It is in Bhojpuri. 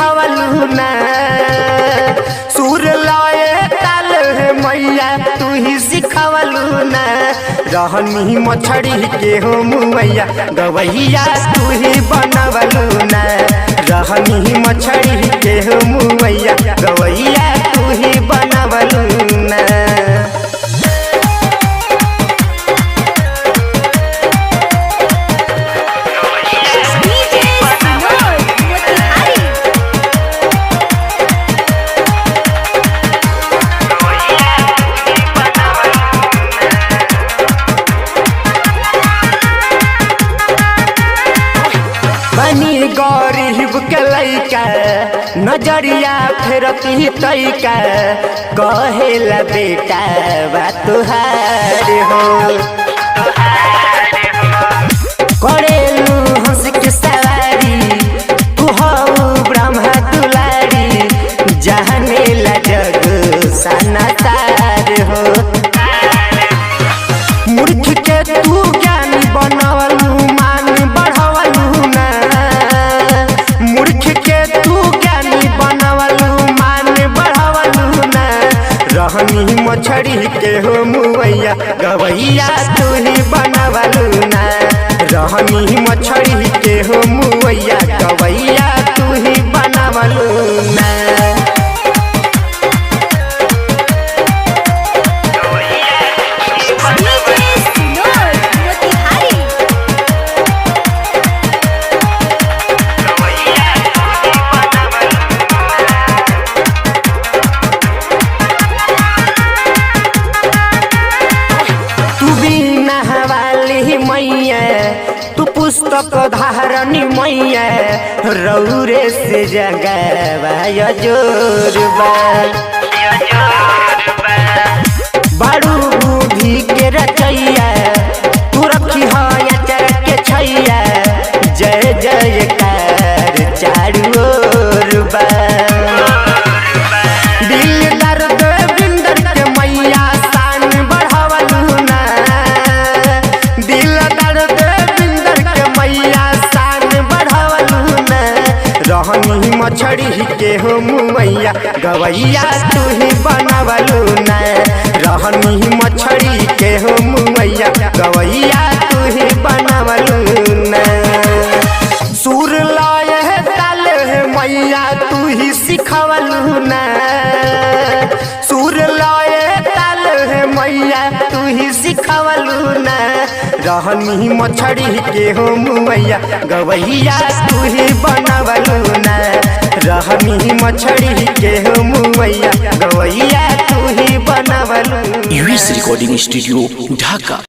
सिखवलू ना। सुर लाए ताल है मैया तू ही सिखवलू ना। रहनी मछड़ी के हो मुमैया गवैया तू ही बनवलू ना। रहनी मछड़ी के हो मुमैया गवैया तू ही बनवलू ना। गरीब के लइका नजरिया फेरती तैका कहेला बेटा बा तुहार हो। करेलू हंस के सवारी तू हो ब्रह्मा दुलारी जहने ला जग सनातार हो। मूर्ख के तू ज्ञान बनवलू मान बढ़वलू ना। मूर्ख के तू ज्ञानी बनवलू मान बढ़वलू ना। रहनी मछड़ी के हो मुवैया गवैया तू ही बनवलू ना। रहनी मछड़ी के हो मुवैया गवैया तू ही बनवलू ना। तू पुस्तक धारणी मैया रौरे से जगवा जोरबा। बड़ू बुद्धि के रचैया तू रखी हर के छैया जय जयकार चारू ओर बा। दिल दर्द बिंदर के मैया शान बढ़वलू ना। दिल दर्द रहनी मछड़ी के हो मुमैया गवैया तू ही बनवलू ना। रहनी मछड़ी के हो मुमैया गवैया तू ही बनवलू ना। सुर लाए ताल है मैया तू ही सिखवलू ना। सुर लाए ताल है मैया तू ही सिखवलू ना। रहनी मछड़ी के हो मुमैया गवैया तू ही बनवलू ना। रहनी मछड़ी के हो मुमैया गवैया तू ही बनवलू। यूएस रिकॉर्डिंग स्टूडियो ढाका।